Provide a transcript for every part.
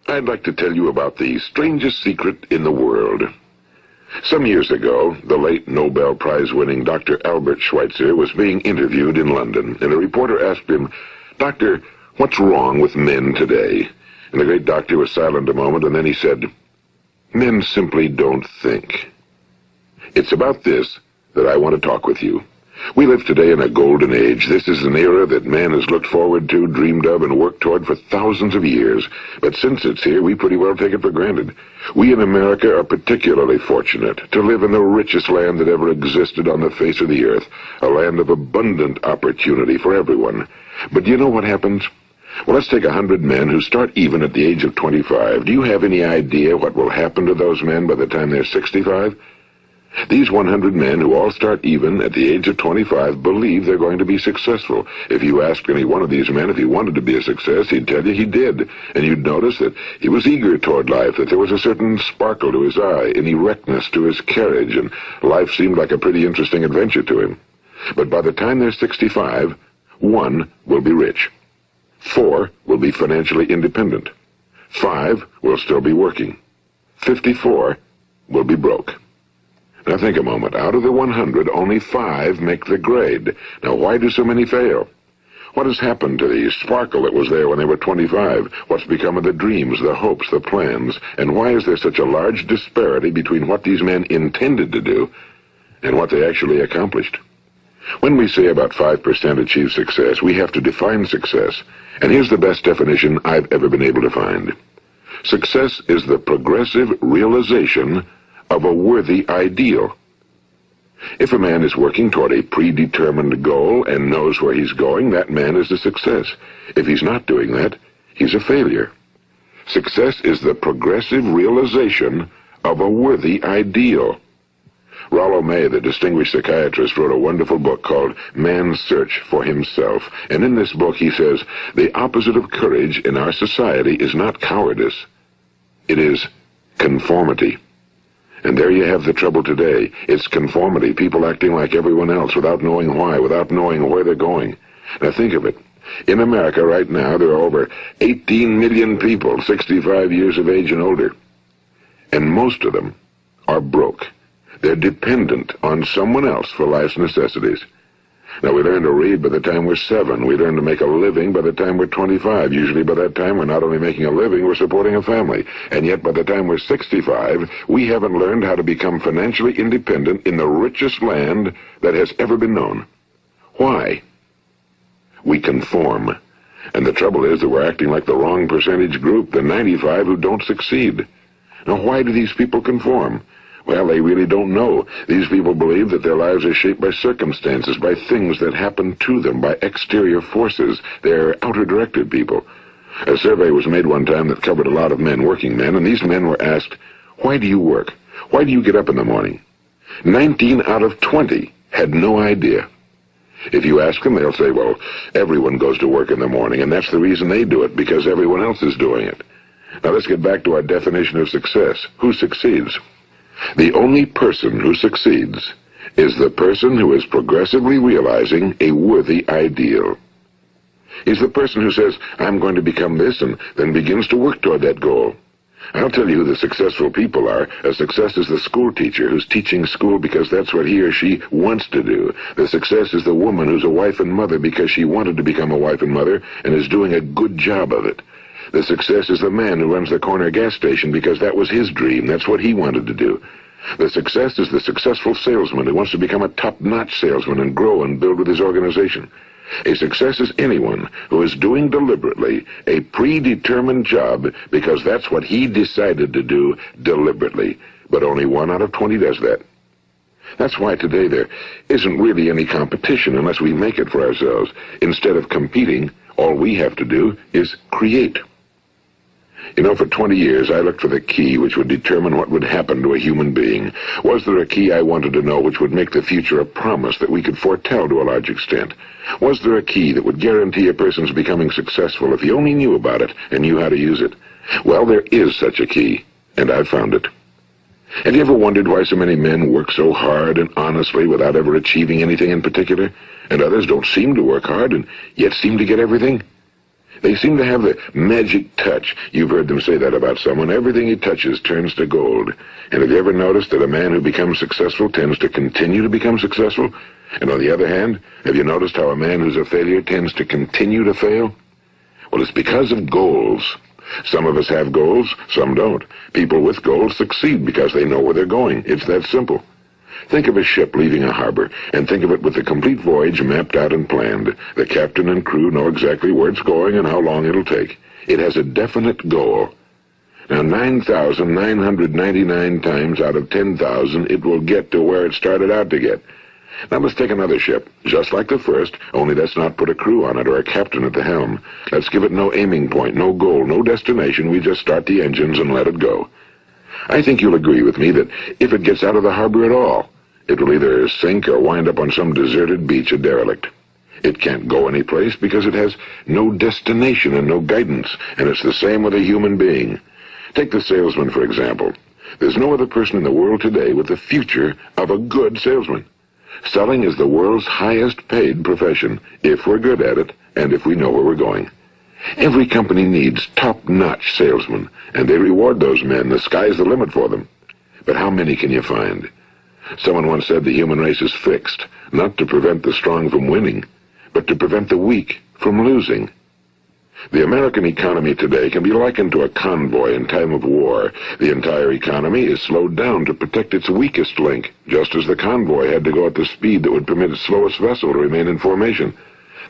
I'd like to tell you about the strangest secret in the world. Some years ago, the late Nobel Prize-winning Dr. Albert Schweitzer was being interviewed in London, and a reporter asked him, "Doctor, what's wrong with men today?" And the great doctor was silent a moment, and then he said, "Men simply don't think." It's about this that I want to talk with you. We live today in a golden age. This is an era that man has looked forward to, dreamed of, and worked toward for thousands of years. But since it's here, we pretty well take it for granted. We in America are particularly fortunate to live in the richest land that ever existed on the face of the earth, a land of abundant opportunity for everyone. But do you know what happens? Well, let's take 100 men who start even at the age of 25. Do you have any idea what will happen to those men by the time they're 65? These 100 men who all start even at the age of 25 believe they're going to be successful. If you asked any one of these men if he wanted to be a success, he'd tell you he did. And you'd notice that he was eager toward life, that there was a certain sparkle to his eye, an erectness to his carriage, and life seemed like a pretty interesting adventure to him. But by the time they're 65, 1 will be rich. 4 will be financially independent. 5 will still be working. 54 will be broke. Now think a moment. Out of the 100, only 5 make the grade. Now why do so many fail? What has happened to the sparkle that was there when they were 25? What's become of the dreams, the hopes, the plans? And why is there such a large disparity between what these men intended to do and what they actually accomplished? When we say about 5% achieve success, we have to define success. And here's the best definition I've ever been able to find. Success is the progressive realization of a worthy ideal. If a man is working toward a predetermined goal and knows where he's going, that man is a success. If he's not doing that, he's a failure. Success is the progressive realization of a worthy ideal. Rollo May, the distinguished psychiatrist, wrote a wonderful book called Man's Search for Himself. And in this book he says, the opposite of courage in our society is not cowardice. It is conformity. And there you have the trouble today. It's conformity, people acting like everyone else without knowing why, without knowing where they're going. Now think of it. In America right now, there are over 18 million people 65 years of age and older. And most of them are broke. They're dependent on someone else for life's necessities. Now, we learn to read by the time we're 7. We learn to make a living by the time we're 25. Usually by that time, we're not only making a living, we're supporting a family. And yet, by the time we're 65, we haven't learned how to become financially independent in the richest land that has ever been known. Why? We conform. And the trouble is that we're acting like the wrong percentage group, the 95 who don't succeed. Now, why do these people conform? Well, they really don't know. These people believe that their lives are shaped by circumstances, by things that happen to them, by exterior forces. They're outer-directed people. A survey was made one time that covered a lot of men, working men, and these men were asked, "Why do you work? Why do you get up in the morning?" 19 out of 20 had no idea. If you ask them, they'll say, well, everyone goes to work in the morning, and that's the reason they do it, because everyone else is doing it. Now let's get back to our definition of success. Who succeeds? The only person who succeeds is the person who is progressively realizing a worthy ideal. He's the person who says, I'm going to become this, and then begins to work toward that goal. I'll tell you who the successful people are. A success is the school teacher who's teaching school because that's what he or she wants to do. The success is the woman who's a wife and mother because she wanted to become a wife and mother and is doing a good job of it. The success is the man who runs the corner gas station because that was his dream. That's what he wanted to do. The success is the successful salesman who wants to become a top-notch salesman and grow and build with his organization. A success is anyone who is doing deliberately a predetermined job because that's what he decided to do deliberately. But only 1 out of 20 does that. That's why today there isn't really any competition unless we make it for ourselves. Instead of competing, all we have to do is create. You know, for 20 years I looked for the key which would determine what would happen to a human being. Was there a key I wanted to know which would make the future a promise that we could foretell to a large extent? Was there a key that would guarantee a person's becoming successful if he only knew about it and knew how to use it? Well, there is such a key, and I've found it. Have you ever wondered why so many men work so hard and honestly without ever achieving anything in particular, and others don't seem to work hard and yet seem to get everything? They seem to have the magic touch. You've heard them say that about someone. Everything he touches turns to gold. And have you ever noticed that a man who becomes successful tends to continue to become successful? And on the other hand, have you noticed how a man who's a failure tends to continue to fail? Well, it's because of goals. Some of us have goals, some don't. People with goals succeed because they know where they're going. It's that simple. Think of a ship leaving a harbor, and think of it with the complete voyage mapped out and planned. The captain and crew know exactly where it's going and how long it'll take. It has a definite goal. Now, 9,999 times out of 10,000, it will get to where it started out to get. Now let's take another ship, just like the first, only let's not put a crew on it or a captain at the helm. Let's give it no aiming point, no goal, no destination. We just start the engines and let it go. I think you'll agree with me that if it gets out of the harbor at all, it will either sink or wind up on some deserted beach, a derelict. It can't go anyplace because it has no destination and no guidance, and it's the same with a human being. Take the salesman, for example. There's no other person in the world today with the future of a good salesman. Selling is the world's highest paid profession, if we're good at it and if we know where we're going. Every company needs top-notch salesmen, and they reward those men. The sky's the limit for them. But how many can you find? Someone once said the human race is fixed, not to prevent the strong from winning, but to prevent the weak from losing. The American economy today can be likened to a convoy in time of war. The entire economy is slowed down to protect its weakest link, just as the convoy had to go at the speed that would permit its slowest vessel to remain in formation.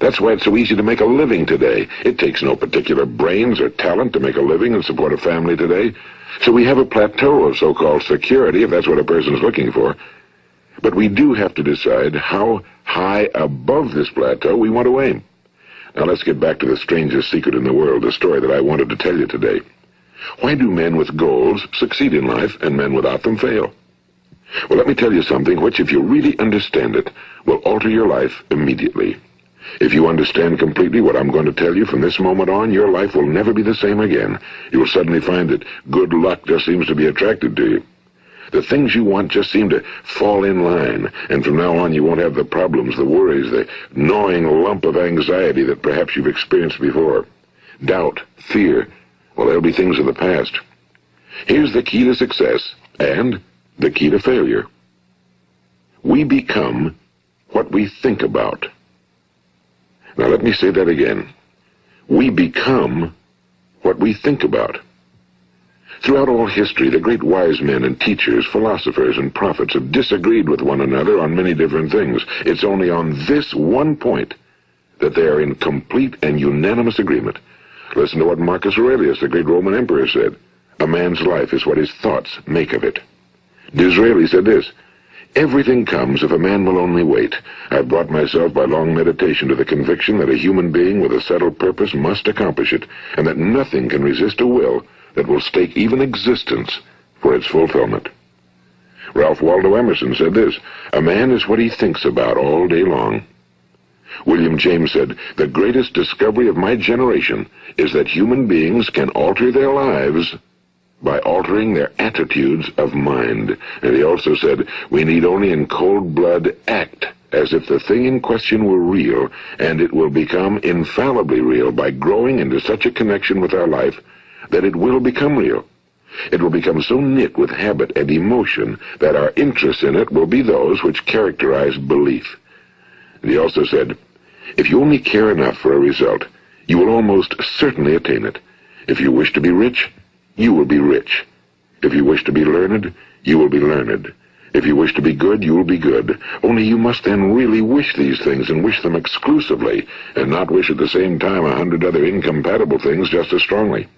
That's why it's so easy to make a living today. It takes no particular brains or talent to make a living and support a family today. So we have a plateau of so-called security, if that's what a person's looking for. But we do have to decide how high above this plateau we want to aim. Now let's get back to the strangest secret in the world, the story that I wanted to tell you today. Why do men with goals succeed in life and men without them fail? Well, let me tell you something which, if you really understand it, will alter your life immediately. If you understand completely what I'm going to tell you from this moment on, your life will never be the same again. You'll suddenly find that good luck just seems to be attracted to you. The things you want just seem to fall in line, and from now on you won't have the problems, the worries, the gnawing lump of anxiety that perhaps you've experienced before. Doubt, fear, well, they'll be things of the past. Here's the key to success and the key to failure. We become what we think about. Now let me say that again. We become what we think about. Throughout all history, the great wise men and teachers, philosophers and prophets have disagreed with one another on many different things. It's only on this one point that they are in complete and unanimous agreement. Listen to what Marcus Aurelius, the great Roman emperor, said. A man's life is what his thoughts make of it. Disraeli said this. Everything comes if a man will only wait. I've brought myself by long meditation to the conviction that a human being with a settled purpose must accomplish it, and that nothing can resist a will that will stake even existence for its fulfillment. Ralph Waldo Emerson said this, a man is what he thinks about all day long. William James said, the greatest discovery of my generation is that human beings can alter their lives by altering their attitudes of mind. And he also said, we need only in cold blood act as if the thing in question were real, and it will become infallibly real by growing into such a connection with our life that it will become real. It will become so knit with habit and emotion that our interest in it will be those which characterize belief. And he also said, if you only care enough for a result, you will almost certainly attain it. If you wish to be rich, you will be rich. If you wish to be learned, you will be learned. If you wish to be good, you will be good. Only you must then really wish these things and wish them exclusively, and not wish at the same time 100 other incompatible things just as strongly.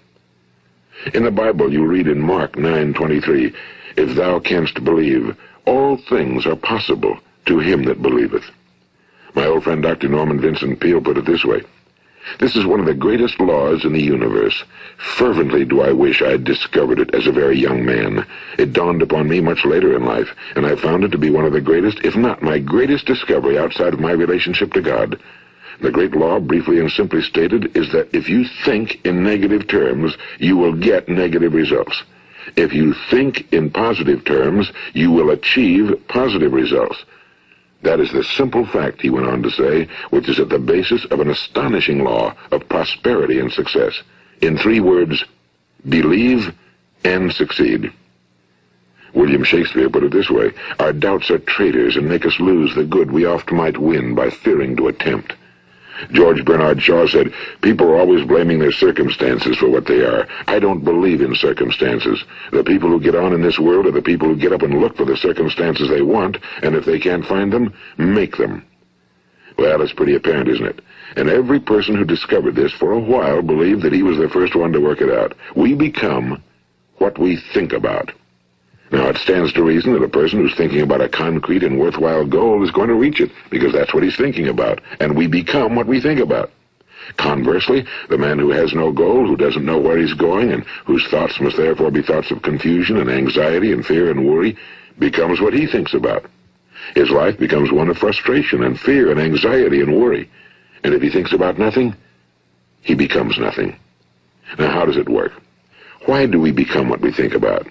In the Bible, you read in Mark 9:23, if thou canst believe, all things are possible to him that believeth. My old friend Dr. Norman Vincent Peale put it this way, this is one of the greatest laws in the universe. Fervently do I wish I had discovered it as a very young man. It dawned upon me much later in life, and I found it to be one of the greatest, if not my greatest discovery outside of my relationship to God. The great law, briefly and simply stated, is that if you think in negative terms, you will get negative results. If you think in positive terms, you will achieve positive results. That is the simple fact, he went on to say, which is at the basis of an astonishing law of prosperity and success. In 3 words, believe and succeed. William Shakespeare put it this way: our doubts are traitors and make us lose the good we oft might win by fearing to attempt. George Bernard Shaw said, people are always blaming their circumstances for what they are. I don't believe in circumstances. The people who get on in this world are the people who get up and look for the circumstances they want, and if they can't find them, make them. Well, it's pretty apparent, isn't it? And every person who discovered this for a while believed that he was the first one to work it out. We become what we think about. Now, it stands to reason that a person who's thinking about a concrete and worthwhile goal is going to reach it, because that's what he's thinking about, and we become what we think about. Conversely, the man who has no goal, who doesn't know where he's going, and whose thoughts must therefore be thoughts of confusion and anxiety and fear and worry, becomes what he thinks about. His life becomes one of frustration and fear and anxiety and worry. And if he thinks about nothing, he becomes nothing. Now, how does it work? Why do we become what we think about?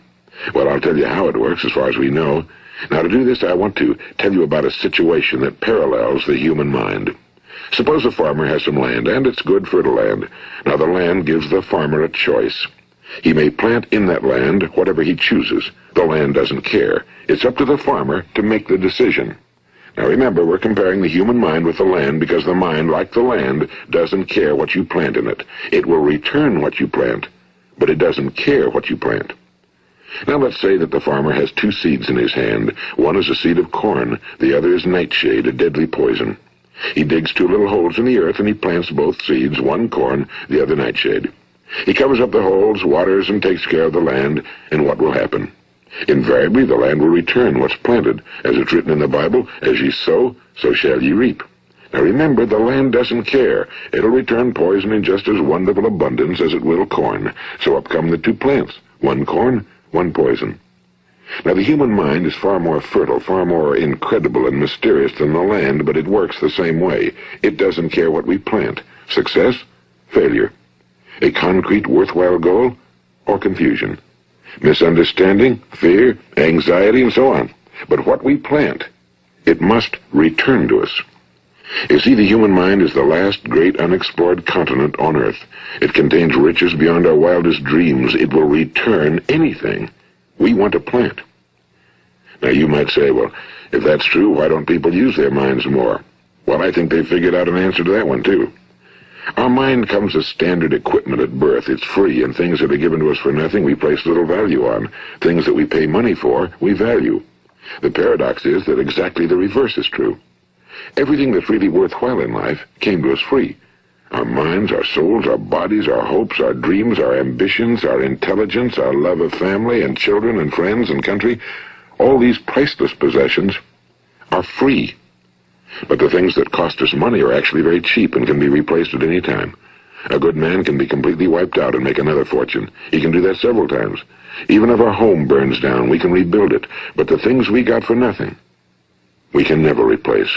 Well, I'll tell you how it works as far as we know. Now, to do this, I want to tell you about a situation that parallels the human mind. Suppose a farmer has some land, and it's good fertile land. Now, the land gives the farmer a choice. He may plant in that land whatever he chooses. The land doesn't care. It's up to the farmer to make the decision. Now, remember, we're comparing the human mind with the land because the mind, like the land, doesn't care what you plant in it. It will return what you plant, but it doesn't care what you plant. Now, let's say that the farmer has 2 seeds in his hand. One is a seed of corn. The other is nightshade, a deadly poison. He digs 2 little holes in the earth, and he plants both seeds, one corn, the other nightshade. He covers up the holes, waters, and takes care of the land, and what will happen? Invariably, the land will return what's planted. As it's written in the Bible, as ye sow, so shall ye reap. Now remember, the land doesn't care. It'll return poison in just as wonderful abundance as it will corn. So up come the 2 plants, one corn, one poison. Now, the human mind is far more fertile, far more incredible and mysterious than the land, but it works the same way. It doesn't care what we plant. Success, failure. A concrete, worthwhile goal, or confusion. Misunderstanding, fear, anxiety, and so on. But what we plant, it must return to us. You see, the human mind is the last great unexplored continent on Earth. It contains riches beyond our wildest dreams. It will return anything we want to plant. Now, you might say, well, if that's true, why don't people use their minds more? Well, I think they've figured out an answer to that one, too. Our mind comes as standard equipment at birth. It's free, and things that are given to us for nothing we place little value on. Things that we pay money for, we value. The paradox is that exactly the reverse is true. Everything that's really worthwhile in life came to us free. Our minds, our souls, our bodies, our hopes, our dreams, our ambitions, our intelligence, our love of family and children and friends and country, all these priceless possessions are free. But the things that cost us money are actually very cheap and can be replaced at any time. A good man can be completely wiped out and make another fortune. He can do that several times. Even if our home burns down, we can rebuild it. But the things we got for nothing, we can never replace.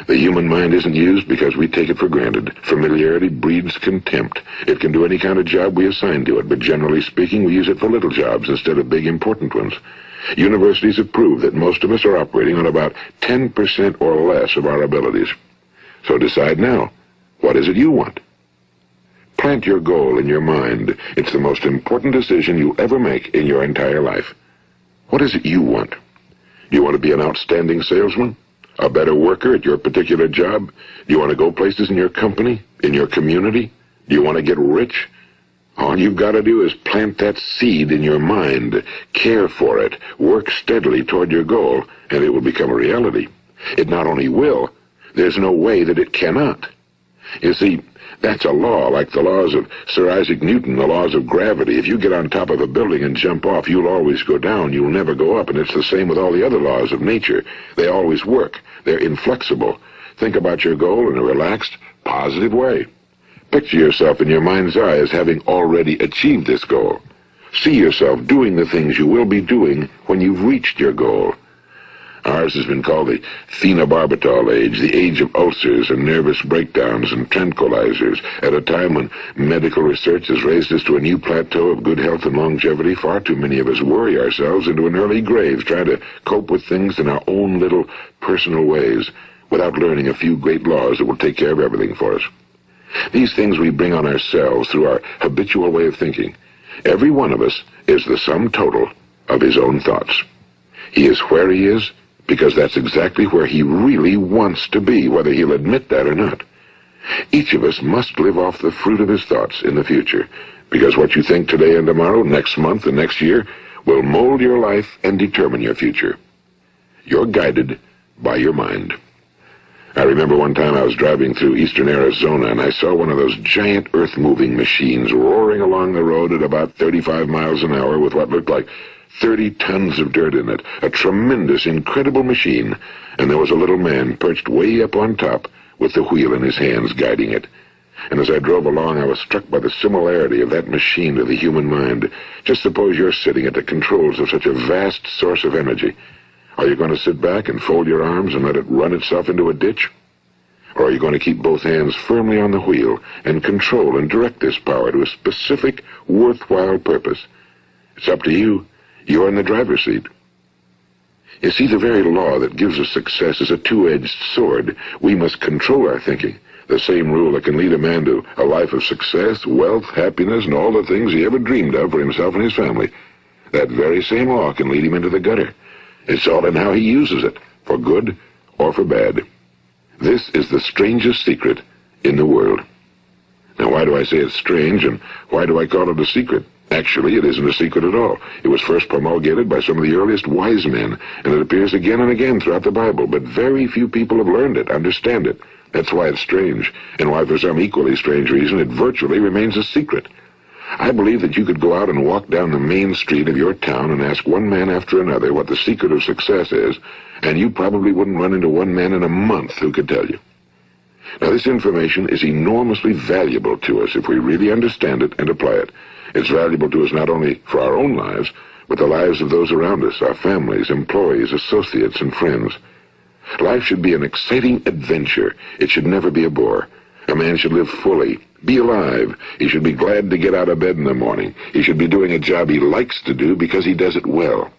The human mind isn't used because we take it for granted. Familiarity breeds contempt. It can do any kind of job we assign to it, but generally speaking, we use it for little jobs instead of big, important ones. Universities have proved that most of us are operating on about 10% or less of our abilities. So decide now, what is it you want? Plant your goal in your mind. It's the most important decision you'll ever make in your entire life. What is it you want? Do you want to be an outstanding salesman? A better worker at your particular job? Do you want to go places in your company, in your community? Do you want to get rich? All you've got to do is plant that seed in your mind, care for it, work steadily toward your goal, and it will become a reality. It not only will, there's no way that it cannot. You see, that's a law, like the laws of Sir Isaac Newton, the laws of gravity. If you get on top of a building and jump off, you'll always go down. You'll never go up, and it's the same with all the other laws of nature. They always work. They're inflexible. Think about your goal in a relaxed, positive way. Picture yourself in your mind's eye as having already achieved this goal. See yourself doing the things you will be doing when you've reached your goal. Ours has been called the phenobarbital age, the age of ulcers and nervous breakdowns and tranquilizers. At a time when medical research has raised us to a new plateau of good health and longevity, far too many of us worry ourselves into an early grave trying to cope with things in our own little personal ways without learning a few great laws that will take care of everything for us. These things we bring on ourselves through our habitual way of thinking. Every one of us is the sum total of his own thoughts. He is where he is because that's exactly where he really wants to be, whether he'll admit that or not. Each of us must live off the fruit of his thoughts in the future, because what you think today and tomorrow, next month and next year, will mold your life and determine your future. You're guided by your mind. I remember one time I was driving through eastern Arizona, and I saw one of those giant earth-moving machines roaring along the road at about 35 miles an hour with what looked like 30 tons of dirt in it. A tremendous, incredible machine, and there was a little man perched way up on top with the wheel in his hands guiding it. And as I drove along, I was struck by the similarity of that machine to the human mind. Just suppose you're sitting at the controls of such a vast source of energy. Are you going to sit back and fold your arms and let it run itself into a ditch? Or are you going to keep both hands firmly on the wheel and control and direct this power to a specific, worthwhile purpose? It's up to you. You're in the driver's seat. You see, the very law that gives us success is a two-edged sword. We must control our thinking. The same rule that can lead a man to a life of success, wealth, happiness, and all the things he ever dreamed of for himself and his family. That very same law can lead him into the gutter. It's all in how he uses it, for good or for bad. This is the strangest secret in the world. Now, why do I say it's strange, and why do I call it a secret? Actually, it isn't a secret at all. It was first promulgated by some of the earliest wise men, and it appears again and again throughout the Bible, but very few people have learned it, understand it. That's why it's strange, and why for some equally strange reason it virtually remains a secret. I believe that you could go out and walk down the main street of your town and ask one man after another what the secret of success is, and you probably wouldn't run into one man in a month who could tell you. Now, this information is enormously valuable to us if we really understand it and apply it. It's valuable to us not only for our own lives, but the lives of those around us, our families, employees, associates, and friends. Life should be an exciting adventure. It should never be a bore. A man should live fully, be alive. He should be glad to get out of bed in the morning. He should be doing a job he likes to do because he does it well.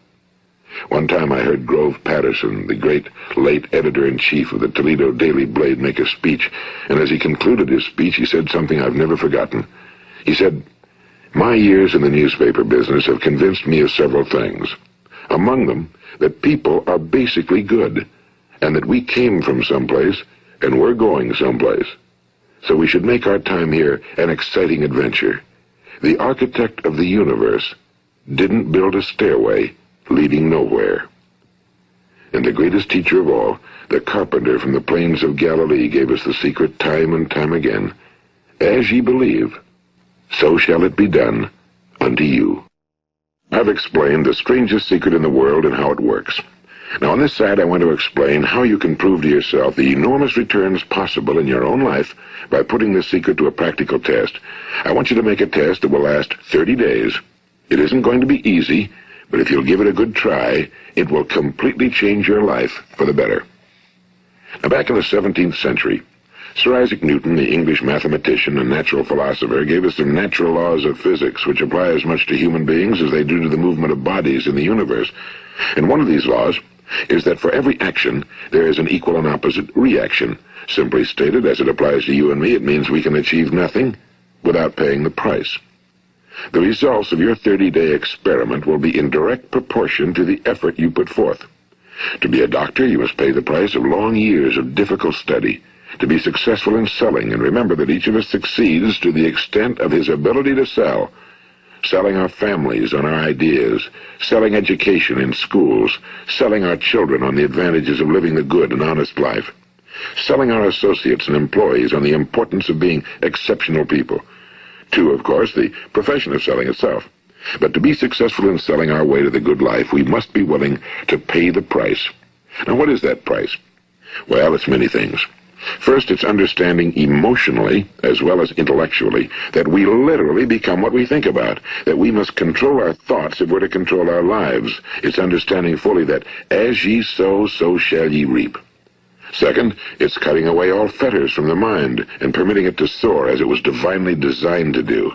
One time I heard Grove Patterson, the great late editor-in-chief of the Toledo Daily Blade, make a speech, and as he concluded his speech, he said something I've never forgotten. He said, "My years in the newspaper business have convinced me of several things. Among them, that people are basically good, and that we came from someplace, and we're going someplace. So we should make our time here an exciting adventure. The architect of the universe didn't build a stairway leading nowhere." And the greatest teacher of all, the carpenter from the plains of Galilee, gave us the secret time and time again. As ye believe, so shall it be done unto you. I've explained the strangest secret in the world and how it works. Now, on this side, I want to explain how you can prove to yourself the enormous returns possible in your own life by putting this secret to a practical test. I want you to make a test that will last 30 days. It isn't going to be easy, but if you'll give it a good try, it will completely change your life for the better. Now, back in the 17th century, Sir Isaac Newton, the English mathematician and natural philosopher, gave us some natural laws of physics which apply as much to human beings as they do to the movement of bodies in the universe. And one of these laws is that for every action, there is an equal and opposite reaction. Simply stated, as it applies to you and me, it means we can achieve nothing without paying the price. The results of your 30-day experiment will be in direct proportion to the effort you put forth. To be a doctor, you must pay the price of long years of difficult study. To be successful in selling, and remember that each of us succeeds to the extent of his ability to sell. Selling our families on our ideas, selling education in schools, selling our children on the advantages of living the good and honest life, selling our associates and employees on the importance of being exceptional people. To, of course, the profession of selling itself. But to be successful in selling our way to the good life, we must be willing to pay the price. Now, what is that price? Well, it's many things. First, it's understanding emotionally, as well as intellectually, that we literally become what we think about, that we must control our thoughts if we're to control our lives. It's understanding fully that as ye sow, so shall ye reap. Second, it's cutting away all fetters from the mind and permitting it to soar as it was divinely designed to do.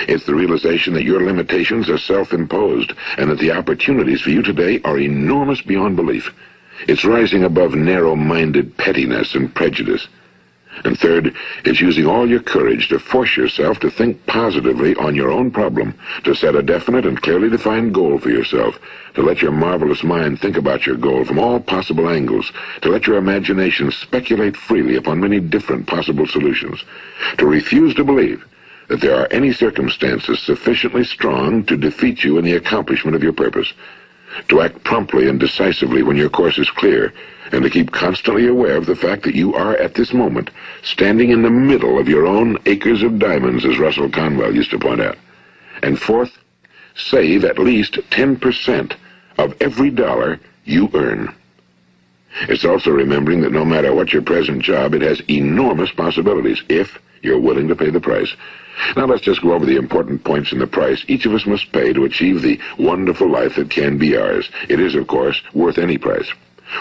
It's the realization that your limitations are self-imposed and that the opportunities for you today are enormous beyond belief. It's rising above narrow-minded pettiness and prejudice. And third, it's using all your courage to force yourself to think positively on your own problem, to set a definite and clearly defined goal for yourself, to let your marvelous mind think about your goal from all possible angles, to let your imagination speculate freely upon many different possible solutions, to refuse to believe that there are any circumstances sufficiently strong to defeat you in the accomplishment of your purpose, to act promptly and decisively when your course is clear, and to keep constantly aware of the fact that you are at this moment standing in the middle of your own acres of diamonds, as Russell Conwell used to point out. And fourth, save at least 10% of every dollar you earn. It's also remembering that no matter what your present job, it has enormous possibilities if you're willing to pay the price. Now let's just go over the important points in the price each of us must pay to achieve the wonderful life that can be ours. It is, of course, worth any price.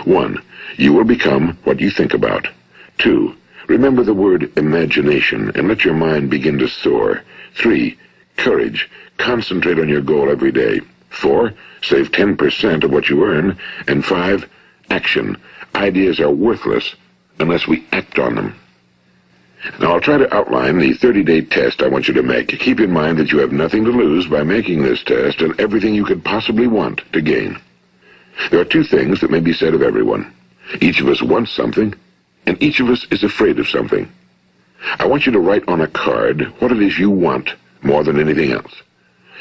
1. You will become what you think about. 2. Remember the word imagination and let your mind begin to soar. 3. Courage. Concentrate on your goal every day. 4. Save 10% of what you earn. And 5. Action. Ideas are worthless unless we act on them. Now, I'll try to outline the 30-day test I want you to make. Keep in mind that you have nothing to lose by making this test and everything you could possibly want to gain. There are two things that may be said of everyone. Each of us wants something, and each of us is afraid of something. I want you to write on a card what it is you want more than anything else.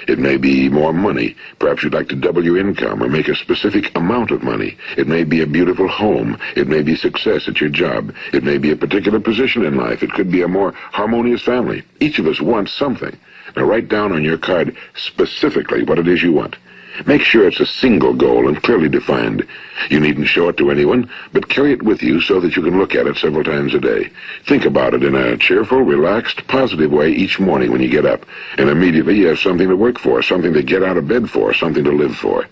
It may be more money. Perhaps you'd like to double your income or make a specific amount of money. It may be a beautiful home. It may be success at your job. It may be a particular position in life. It could be a more harmonious family. Each of us wants something. Now write down on your card specifically what it is you want. Make sure it's a single goal and clearly defined. You needn't show it to anyone, but carry it with you so that you can look at it several times a day. Think about it in a cheerful, relaxed, positive way each morning when you get up, and immediately you have something to work for, something to get out of bed for, something to live for.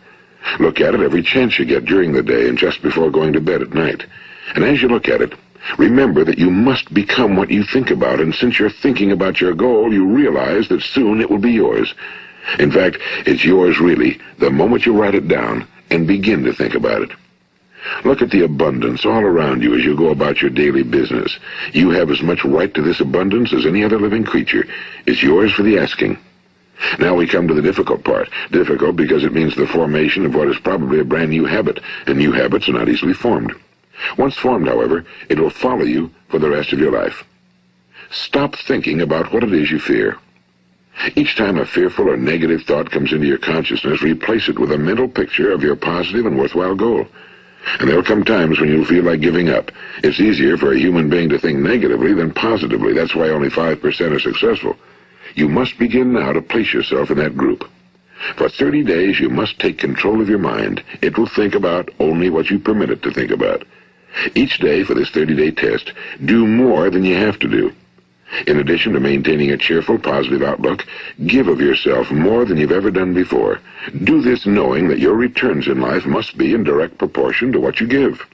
Look at it every chance you get during the day and just before going to bed at night. And as you look at it, remember that you must become what you think about, and since you're thinking about your goal, you realize that soon it will be yours. In fact, it's yours really the moment you write it down and begin to think about it. Look at the abundance all around you as you go about your daily business. You have as much right to this abundance as any other living creature. It's yours for the asking. Now we come to the difficult part. Difficult because it means the formation of what is probably a brand new habit, and new habits are not easily formed. Once formed, however, it will follow you for the rest of your life. Stop thinking about what it is you fear. Each time a fearful or negative thought comes into your consciousness, replace it with a mental picture of your positive and worthwhile goal. And there will come times when you'll feel like giving up. It's easier for a human being to think negatively than positively. That's why only 5% are successful. You must begin now to place yourself in that group. For 30 days, you must take control of your mind. It will think about only what you permit it to think about. Each day for this 30-day test, do more than you have to do. In addition to maintaining a cheerful, positive outlook, give of yourself more than you've ever done before. Do this knowing that your returns in life must be in direct proportion to what you give.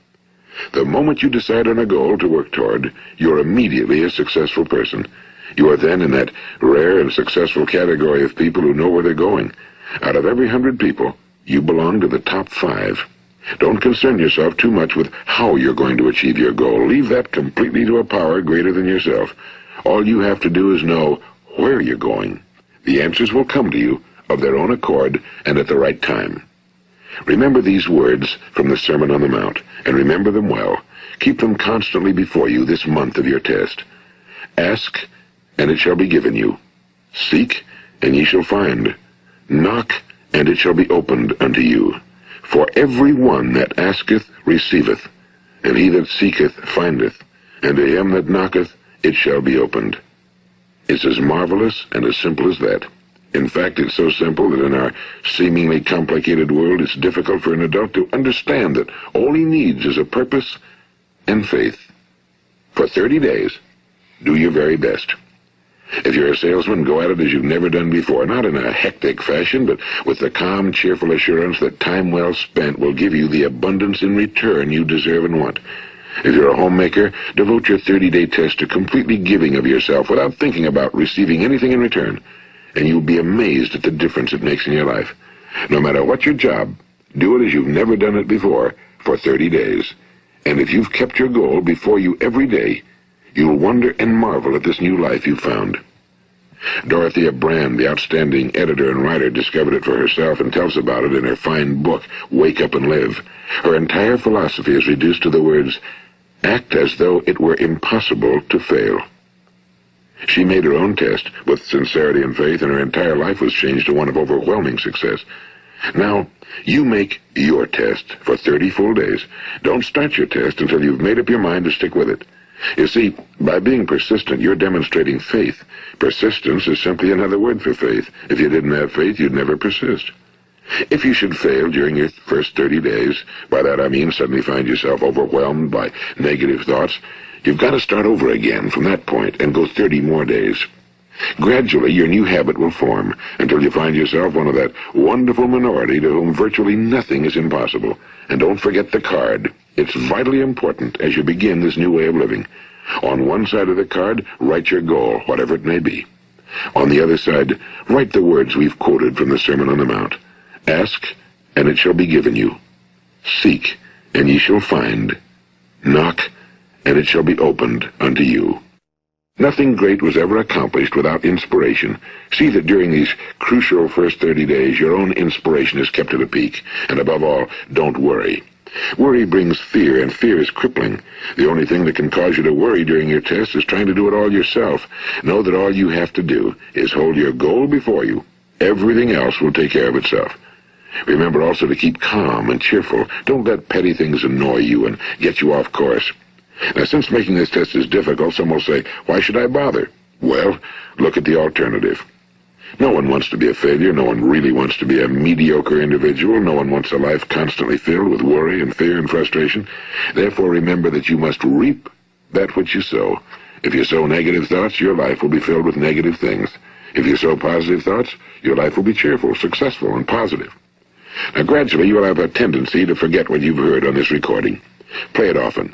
The moment you decide on a goal to work toward, you're immediately a successful person. You are then in that rare and successful category of people who know where they're going. Out of every 100 people, you belong to the top 5. Don't concern yourself too much with how you're going to achieve your goal. Leave that completely to a power greater than yourself. All you have to do is know where you're going. The answers will come to you of their own accord and at the right time. Remember these words from the Sermon on the Mount, and remember them well. Keep them constantly before you this month of your test. Ask, and it shall be given you. Seek, and ye shall find. Knock, and it shall be opened unto you. For every one that asketh receiveth, and he that seeketh findeth, and to him that knocketh it shall be opened. It's as marvelous and as simple as that. In fact, it's so simple that in our seemingly complicated world, it's difficult for an adult to understand that all he needs is a purpose and faith. For 30 days, do your very best. If you're a salesman, go at it as you've never done before, not in a hectic fashion, but with the calm, cheerful assurance that time well spent will give you the abundance in return you deserve and want. If you're a homemaker, devote your 30-day test to completely giving of yourself without thinking about receiving anything in return, and you'll be amazed at the difference it makes in your life. No matter what your job, do it as you've never done it before for 30 days. And if you've kept your goal before you every day, you'll wonder and marvel at this new life you've found. Dorothea Brand, the outstanding editor and writer, discovered it for herself and tells about it in her fine book, Wake Up and Live. Her entire philosophy is reduced to the words, act as though it were impossible to fail. She made her own test with sincerity and faith, and her entire life was changed to one of overwhelming success. Now, you make your test for 30 full days. Don't start your test until you've made up your mind to stick with it. You see, by being persistent, you're demonstrating faith. Persistence is simply another word for faith. If you didn't have faith, you'd never persist. If you should fail during your first 30 days, by that I mean suddenly find yourself overwhelmed by negative thoughts, you've got to start over again from that point and go 30 more days. Gradually, your new habit will form until you find yourself one of that wonderful minority to whom virtually nothing is impossible. And don't forget the card. It's vitally important as you begin this new way of living. On one side of the card, write your goal, whatever it may be. On the other side, write the words we've quoted from the Sermon on the Mount. Ask, and it shall be given you. Seek, and ye shall find. Knock, and it shall be opened unto you. Nothing great was ever accomplished without inspiration. See that during these crucial first 30 days, your own inspiration is kept at a peak. And above all, don't worry. Worry brings fear, and fear is crippling. The only thing that can cause you to worry during your test is trying to do it all yourself. Know that all you have to do is hold your goal before you. Everything else will take care of itself. Remember also to keep calm and cheerful. Don't let petty things annoy you and get you off course. Now, since making this test is difficult, some will say, why should I bother? Well, look at the alternative. No one wants to be a failure. No one really wants to be a mediocre individual. No one wants a life constantly filled with worry and fear and frustration. Therefore, remember that you must reap that which you sow. If you sow negative thoughts, your life will be filled with negative things. If you sow positive thoughts, your life will be cheerful, successful, and positive. Now, gradually, you will have a tendency to forget what you've heard on this recording. Play it often.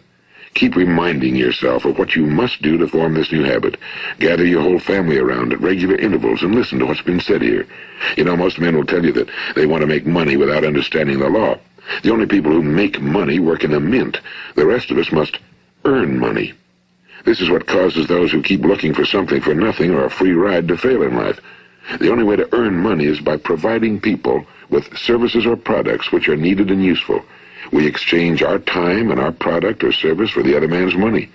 Keep reminding yourself of what you must do to form this new habit. Gather your whole family around at regular intervals and listen to what's been said here. You know, most men will tell you that they want to make money without understanding the law. The only people who make money work in a mint. The rest of us must earn money. This is what causes those who keep looking for something for nothing or a free ride to fail in life. The only way to earn money is by providing people with services or products which are needed and useful. We exchange our time and our product or service for the other man's money.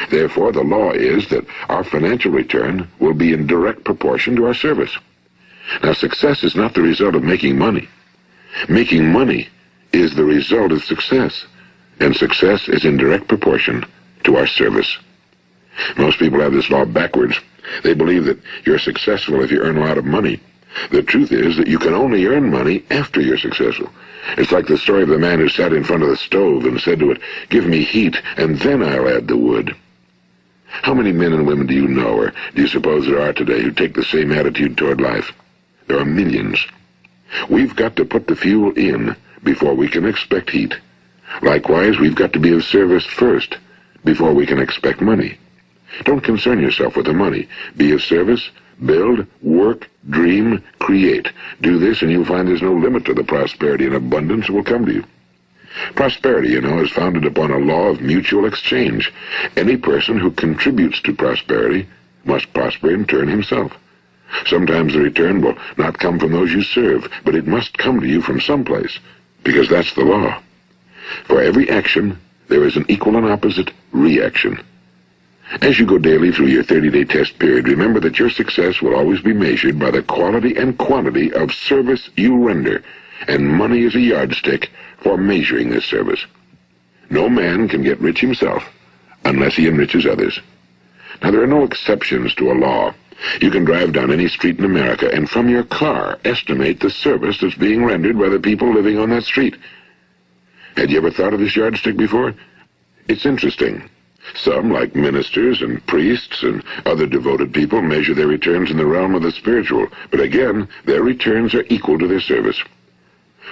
Therefore, the law is that our financial return will be in direct proportion to our service. Now, success is not the result of making money. Making money is the result of success, and success is in direct proportion to our service. Most people have this law backwards. They believe that you're successful if you earn a lot of money. The truth is that you can only earn money after you're successful. It's like the story of the man who sat in front of the stove and said to it, "Give me heat, and then I'll add the wood." How many men and women do you know, or do you suppose there are today, who take the same attitude toward life? There are millions. We've got to put the fuel in before we can expect heat. Likewise, we've got to be of service first before we can expect money. Don't concern yourself with the money. Be of service, build, work, dream, create. Do this and you'll find there's no limit to the prosperity and abundance that will come to you. Prosperity, you know, is founded upon a law of mutual exchange. Any person who contributes to prosperity must prosper in turn himself. Sometimes the return will not come from those you serve, but it must come to you from someplace, because that's the law. For every action, there is an equal and opposite reaction. As you go daily through your 30-day test period, remember that your success will always be measured by the quality and quantity of service you render, and money is a yardstick for measuring this service. No man can get rich himself unless he enriches others. Now, there are no exceptions to a law. You can drive down any street in America and from your car estimate the service that's being rendered by the people living on that street. Had you ever thought of this yardstick before? It's interesting. Some, like ministers and priests and other devoted people, measure their returns in the realm of the spiritual, but again, their returns are equal to their service.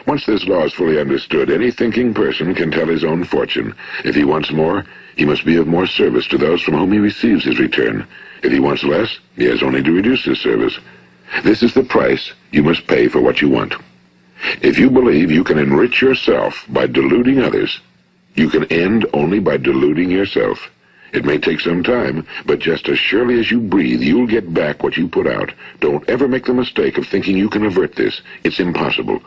Once this law is fully understood, any thinking person can tell his own fortune. If he wants more, he must be of more service to those from whom he receives his return. If he wants less, he has only to reduce his service. This is the price you must pay for what you want. If you believe you can enrich yourself by deluding others, you can end only by deluding yourself. It may take some time, but just as surely as you breathe, you'll get back what you put out. Don't ever make the mistake of thinking you can avert this. It's impossible.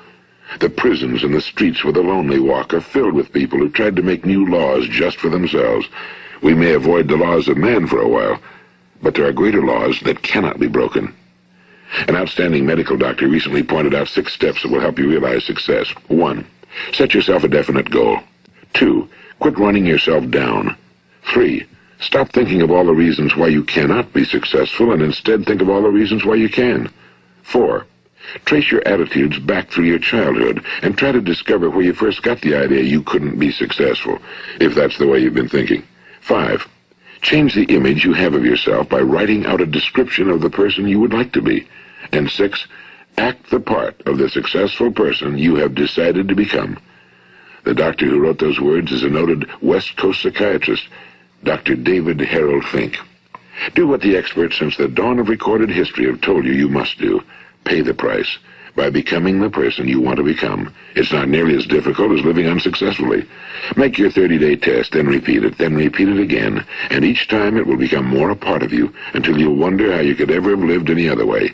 The prisons and the streets where the lonely walk are filled with people who tried to make new laws just for themselves. We may avoid the laws of man for a while, but there are greater laws that cannot be broken. An outstanding medical doctor recently pointed out 6 steps that will help you realize success. 1. Set yourself a definite goal. 2. Quit running yourself down. 3. Stop thinking of all the reasons why you cannot be successful and instead think of all the reasons why you can. 4. Trace your attitudes back through your childhood and try to discover where you first got the idea you couldn't be successful, if that's the way you've been thinking. 5. Change the image you have of yourself by writing out a description of the person you would like to be. And 6. Act the part of the successful person you have decided to become. The doctor who wrote those words is a noted West Coast psychiatrist, Dr. David Harold Fink. Do what the experts since the dawn of recorded history have told you must do. Pay the price by becoming the person you want to become. It's not nearly as difficult as living unsuccessfully. Make your 30-day test, then repeat it again, and each time it will become more a part of you until you'll wonder how you could ever have lived any other way.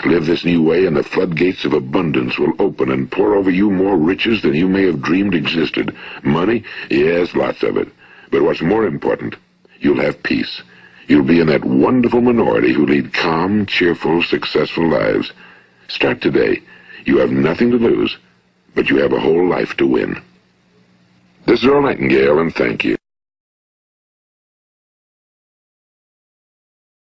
Live this new way and the floodgates of abundance will open and pour over you more riches than you may have dreamed existed. Money? Yes, lots of it. But what's more important, you'll have peace. You'll be in that wonderful minority who lead calm, cheerful, successful lives. Start today. You have nothing to lose, but you have a whole life to win. This is Earl Nightingale, and thank you.